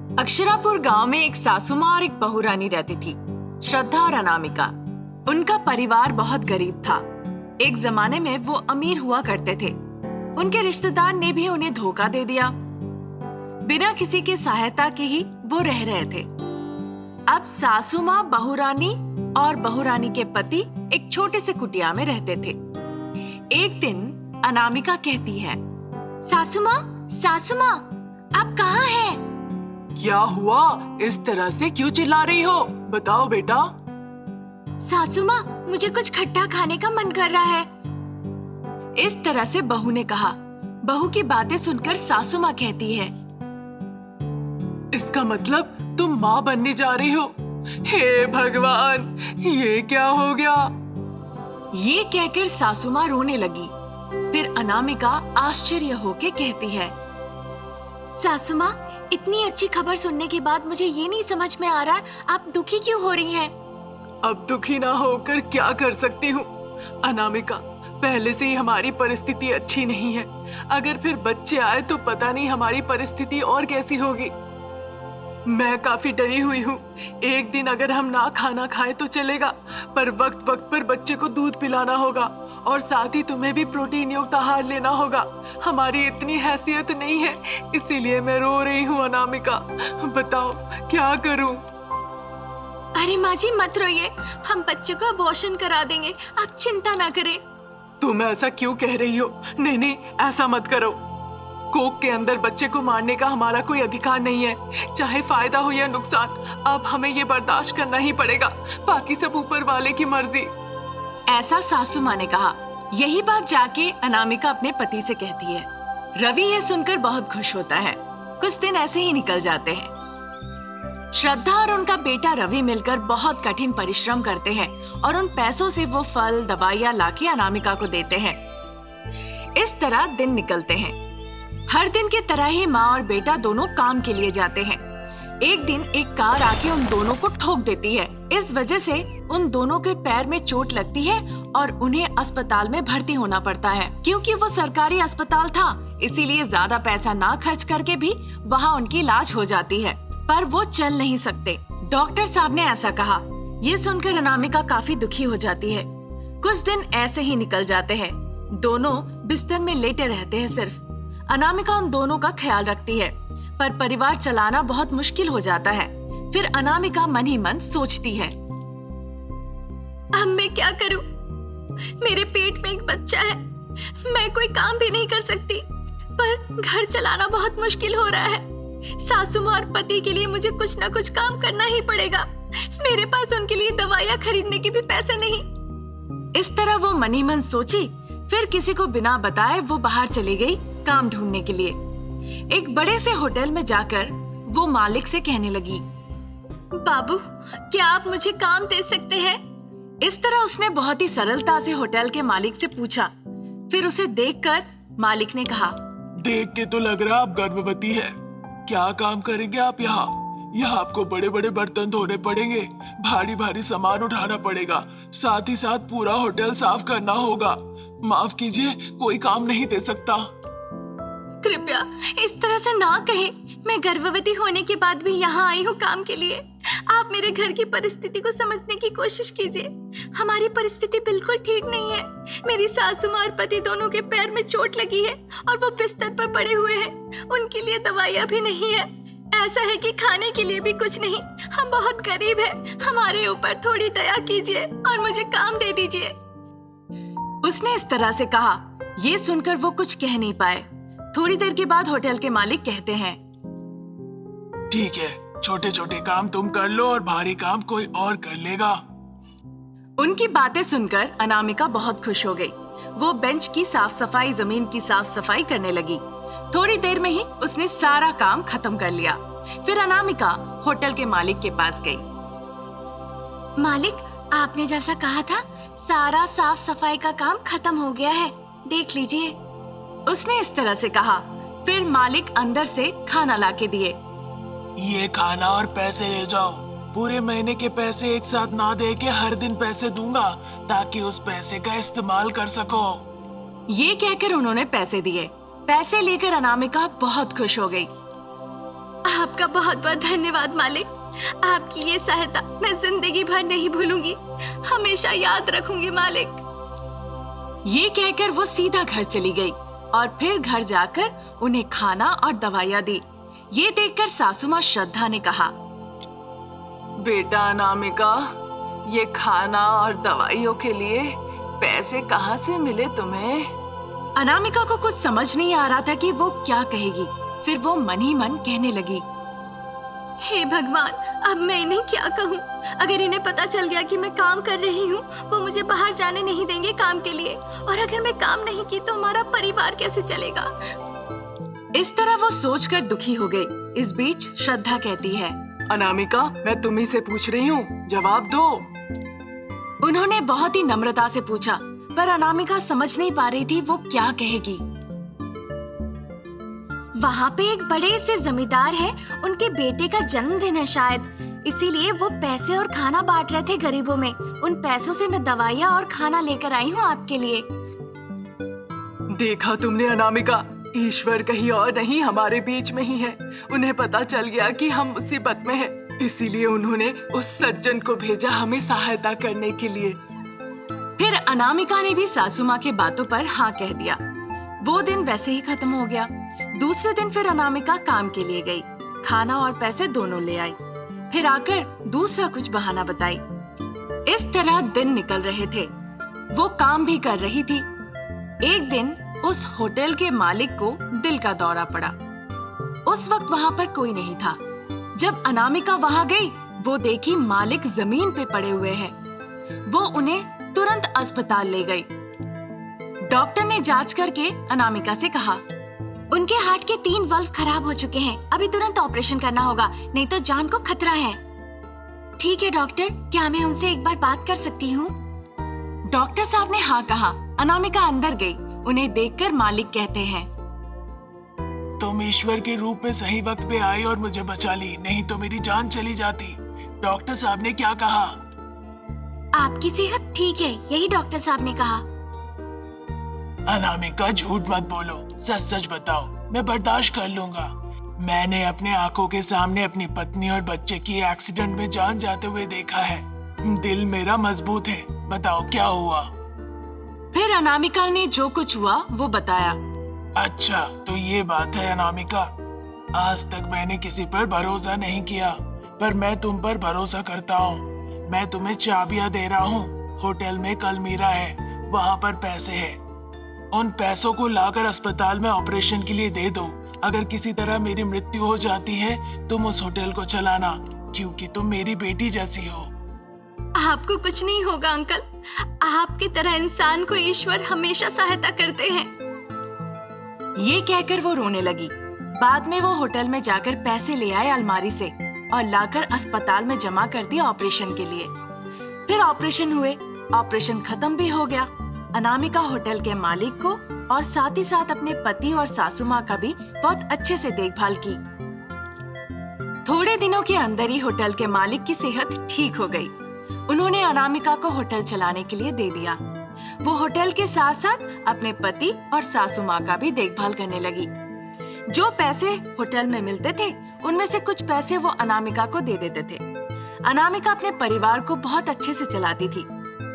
अक्षरापुर गांव में एक सासू माँ और एक बहू रानी रहती थी, श्रद्धा और अनामिका। उनका परिवार बहुत गरीब था। एक जमाने में वो अमीर हुआ करते थे। उनके रिश्तेदार ने भी उन्हें धोखा दे दिया। बिना किसी की सहायता के ही वो रह रहे थे। अब सासू माँ, बहू रानी और बहू रानी के पति एक छोटे से कुटिया में रहते थे। एक दिन अनामिका कहती है, सासू माँ, आप कहाँ हैं? क्या हुआ? इस तरह से क्यों चिल्ला रही हो? बताओ बेटा। सासू माँ, मुझे कुछ खट्टा खाने का मन कर रहा है। इस तरह से बहू ने कहा। बहू की बातें सुनकर सासू माँ कहती है, इसका मतलब तुम माँ बनने जा रही हो? हे भगवान, ये क्या हो गया? ये कहकर सासू माँ रोने लगी। फिर अनामिका आश्चर्य होके कहती है, सासू माँ, इतनी अच्छी खबर सुनने के बाद मुझे ये नहीं समझ में आ रहा आप दुखी क्यों हो रही हैं? अब दुखी ना होकर क्या कर सकती हूँ अनामिका? पहले से ही हमारी परिस्थिति अच्छी नहीं है। अगर फिर बच्चे आए तो पता नहीं हमारी परिस्थिति और कैसी होगी। मैं काफी डरी हुई हूँ। एक दिन अगर हम ना खाना खाए तो चलेगा, पर वक्त वक्त पर बच्चे को दूध पिलाना होगा और साथ ही तुम्हें भी प्रोटीन युक्त आहार लेना होगा। हमारी इतनी हैसियत नहीं है, इसीलिए मैं रो रही हूँ अनामिका। बताओ क्या करूँ? अरे माँ जी, मत रोइए, हम बच्चे को अबॉर्शन करा देंगे, आप चिंता ना करें। तुम ऐसा क्यों कह रही हो? नहीं, ऐसा मत करो। कोख के अंदर बच्चे को मारने का हमारा कोई अधिकार नहीं है, चाहे फायदा हो या नुकसान। अब हमें ये बर्दाश्त करना ही पड़ेगा, बाकी सब ऊपर वाले की मर्जी। ऐसा सासू माँ ने कहा। यही बात जाके अनामिका अपने पति से कहती है। रवि ये सुनकर बहुत खुश होता है। कुछ दिन ऐसे ही निकल जाते हैं। श्रद्धा और उनका बेटा रवि मिलकर बहुत कठिन परिश्रम करते हैं और उन पैसों से वो फल, दवाइयां लाके अनामिका को देते हैं। इस तरह दिन निकलते हैं। हर दिन की तरह ही माँ और बेटा दोनों काम के लिए जाते हैं। एक दिन एक कार आके उन दोनों को ठोक देती है। इस वजह से उन दोनों के पैर में चोट लगती है और उन्हें अस्पताल में भर्ती होना पड़ता है। क्योंकि वो सरकारी अस्पताल था, इसीलिए ज्यादा पैसा ना खर्च करके भी वहाँ उनकी इलाज हो जाती है। पर वो चल नहीं सकते। डॉक्टर साहब ने ऐसा कहा। ये सुनकर अनामिका काफी दुखी हो जाती है। कुछ दिन ऐसे ही निकल जाते हैं। दोनों बिस्तर में लेटे रहते हैं। सिर्फ अनामिका उन दोनों का ख्याल रखती है, पर परिवार चलाना बहुत मुश्किल हो जाता है। फिर अनामिका मन ही मन सोचती है, अब मैं क्या करूं? मेरे पेट में एक बच्चा है, मैं कोई काम भी नहीं कर सकती, पर घर चलाना बहुत मुश्किल हो रहा है। सासू माँ और पति के लिए मुझे कुछ ना कुछ काम करना ही पड़ेगा। मेरे पास उनके लिए दवाइयाँ खरीदने के भी पैसे नहीं। इस तरह वो मन ही मन सोची। फिर किसी को बिना बताए वो बाहर चली गई काम ढूंढने के लिए। एक बड़े से होटल में जाकर वो मालिक से कहने लगी, बाबू, क्या आप मुझे काम दे सकते हैं? इस तरह उसने बहुत ही सरलता से होटल के मालिक से पूछा। फिर उसे देखकर मालिक ने कहा, देख के तो लग रहा आप गर्भवती है। क्या काम करेंगे आप यहाँ? यहाँ आपको बड़े बड़े बर्तन धोने पड़ेंगे, भारी भारी सामान उठाना पड़ेगा, साथ ही साथ पूरा होटल साफ करना होगा। माफ कीजिए, कोई काम नहीं दे सकता। कृपया इस तरह से ना कहे। मैं गर्भवती होने के बाद भी यहाँ आई हूँ काम के लिए। आप मेरे घर की परिस्थिति को समझने की कोशिश कीजिए। हमारी परिस्थिति बिल्कुल ठीक नहीं है। मेरी सासू माँ और पति दोनों के पैर में चोट लगी है और वो बिस्तर पर पड़े हुए हैं। उनके लिए दवाइयाँ भी नहीं है। ऐसा है कि खाने के लिए भी कुछ नहीं। हम बहुत गरीब हैं। हमारे ऊपर थोड़ी दया कीजिए और मुझे काम दे दीजिए। उसने इस तरह से कहा। ये सुनकर वो कुछ कह नहीं पाए। थोड़ी देर के बाद होटल के मालिक कहते हैं, ठीक है, छोटे छोटे काम तुम कर लो और भारी काम कोई और कर लेगा। उनकी बातें सुनकर अनामिका बहुत खुश हो गई। वो बेंच की साफ सफाई, जमीन की साफ सफाई करने लगी। थोड़ी देर में ही उसने सारा काम खत्म कर लिया। फिर अनामिका होटल के मालिक के पास गई। मालिक, आपने जैसा कहा था, सारा साफ सफाई का काम खत्म हो गया है, देख लीजिए। उसने इस तरह से कहा। फिर मालिक अंदर से खाना लाके दिए। ये खाना और पैसे ले जाओ। पूरे महीने के पैसे एक साथ ना दे के हर दिन पैसे दूंगा, ताकि उस पैसे का इस्तेमाल कर सको। ये कहकर उन्होंने पैसे दिए। पैसे लेकर अनामिका बहुत खुश हो गई। आपका बहुत बहुत धन्यवाद मालिक। आपकी ये सहायता मैं जिंदगी भर नहीं भूलूंगी, हमेशा याद रखूंगी मालिक। ये कहकर वो सीधा घर चली गई और फिर घर जाकर उन्हें खाना और दवाइयाँ दी। ये देखकर सासू माँ श्रद्धा ने कहा, बेटा अनामिका, ये खाना और दवाइयों के लिए पैसे कहाँ से मिले तुम्हें? अनामिका को कुछ समझ नहीं आ रहा था कि वो क्या कहेगी। फिर वो मन ही मन कहने लगी, हे भगवान, अब मैं इन्हें क्या कहूँ? अगर इन्हें पता चल गया कि मैं काम कर रही हूँ, वो मुझे बाहर जाने नहीं देंगे काम के लिए, और अगर मैं काम नहीं की तो हमारा परिवार कैसे चलेगा? इस तरह वो सोचकर दुखी हो गई। इस बीच श्रद्धा कहती है, अनामिका, मैं तुम्ही से पूछ रही हूँ, जवाब दो। उन्होंने बहुत ही नम्रता से पूछा, पर अनामिका समझ नहीं पा रही थी वो क्या कहेगी। वहाँ पे एक बड़े से जमींदार है, उनके बेटे का जन्मदिन है शायद, इसीलिए वो पैसे और खाना बांट रहे थे गरीबों में। उन पैसों से मैं दवाइयाँ और खाना लेकर आई हूँ आपके लिए। देखा तुमने अनामिका, ईश्वर कहीं और नहीं, हमारे बीच में ही है। उन्हें पता चल गया कि हम मुसीबत में हैं, इसीलिए उन्होंने उस सज्जन को भेजा हमें सहायता करने के लिए। फिर अनामिका ने भी सासू माँ के बातों पर हाँ कह दिया। वो दिन वैसे ही खत्म हो गया। दूसरे दिन फिर अनामिका काम के लिए गई, खाना और पैसे दोनों ले आई, फिर आकर दूसरा कुछ बहाना बताई। इस तरह दिन निकल रहे थे। वो काम भी कर रही थी। एक दिन उस होटल के मालिक को दिल का दौरा पड़ा। उस वक्त वहां पर कोई नहीं था। जब अनामिका वहां गई, वो देखी मालिक जमीन पे पड़े हुए हैं। वो उन्हें तुरंत अस्पताल ले गई। डॉक्टर ने जांच करके अनामिका से कहा, उनके हार्ट के 3 वाल्व खराब हो चुके हैं, अभी तुरंत ऑपरेशन करना होगा, नहीं तो जान को खतरा है। ठीक है डॉक्टर, क्या मैं उनसे एक बार बात कर सकती हूँ? डॉक्टर साहब ने हाँ कहा। अनामिका अंदर गई। उन्हें देखकर मालिक कहते हैं, तुम ईश्वर के रूप में सही वक्त पे आई और मुझे बचा ली, नहीं तो मेरी जान चली जाती। डॉक्टर साहब ने क्या कहा? आपकी सेहत ठीक है, यही डॉक्टर साहब ने कहा। अनामिका, झूठ मत बोलो, सच सच बताओ, मैं बर्दाश्त कर लूंगा। मैंने अपने आंखों के सामने अपनी पत्नी और बच्चे की एक्सीडेंट में जान जाते हुए देखा है। दिल मेरा मजबूत है, बताओ क्या हुआ? फिर अनामिका ने जो कुछ हुआ वो बताया। अच्छा, तो ये बात है अनामिका, आज तक मैंने किसी पर भरोसा नहीं किया, पर मैं तुम पर भरोसा करता हूँ। मैं तुम्हें चाबियां दे रहा हूँ। होटल में कलमीरा है, वहाँ पर पैसे हैं। उन पैसों को लाकर अस्पताल में ऑपरेशन के लिए दे दो। अगर किसी तरह मेरी मृत्यु हो जाती है, तुम उस होटल को चलाना, क्योंकि तुम मेरी बेटी जैसी हो। आपको कुछ नहीं होगा अंकल, आपकी तरह इंसान को ईश्वर हमेशा सहायता करते हैं। ये कहकर वो रोने लगी। बाद में वो होटल में जाकर पैसे ले आए अलमारी से और लाकर अस्पताल में जमा कर दिया ऑपरेशन के लिए। फिर ऑपरेशन हुए, ऑपरेशन खत्म भी हो गया। अनामिका होटल के मालिक को और साथ ही साथ अपने पति और सासू माँ का भी बहुत अच्छे से देखभाल की। थोड़े दिनों के अंदर ही होटल के मालिक की सेहत ठीक हो गई। उन्होंने अनामिका को होटल चलाने के लिए दे दिया। वो होटल के साथ साथ अपने पति और सासू माँ का भी देखभाल करने लगी। जो पैसे होटल में मिलते थे, उनमें से कुछ पैसे वो अनामिका को दे देते थे। अनामिका अपने परिवार को बहुत अच्छे से चलाती थी।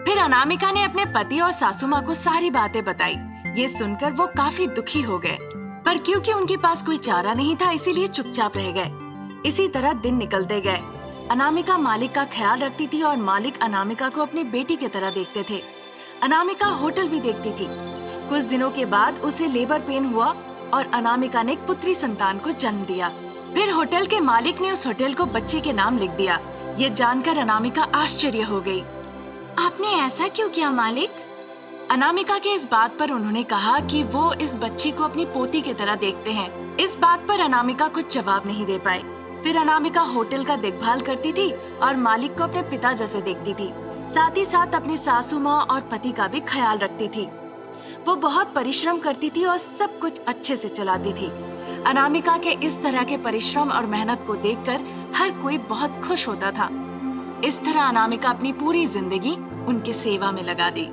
फिर अनामिका ने अपने पति और सासू माँ को सारी बातें बताई। ये सुनकर वो काफी दुखी हो गए, पर क्योंकि उनके पास कोई चारा नहीं था, इसीलिए चुपचाप रह गए। इसी तरह दिन निकलते गए। अनामिका मालिक का ख्याल रखती थी और मालिक अनामिका को अपनी बेटी की तरह देखते थे। अनामिका होटल भी देखती थी। कुछ दिनों के बाद उसे लेबर पेन हुआ और अनामिका ने एक पुत्री संतान को जन्म दिया। फिर होटल के मालिक ने उस होटल को बच्चे के नाम लिख दिया। ये जानकर अनामिका आश्चर्य हो गई। आपने ऐसा क्यों किया मालिक? अनामिका के इस बात पर उन्होंने कहा कि वो इस बच्ची को अपनी पोती की तरह देखते हैं। इस बात पर अनामिका कुछ जवाब नहीं दे पाई। फिर अनामिका होटल का देखभाल करती थी और मालिक को अपने पिता जैसे देखती थी। साथ ही साथ अपनी सासू माँ और पति का भी ख्याल रखती थी। वो बहुत परिश्रम करती थी और सब कुछ अच्छे से चलाती थी। अनामिका के इस तरह के परिश्रम और मेहनत को देखकर हर कोई बहुत खुश होता था। इस तरह अनामिका अपनी पूरी जिंदगी उनके सेवा में लगा दी।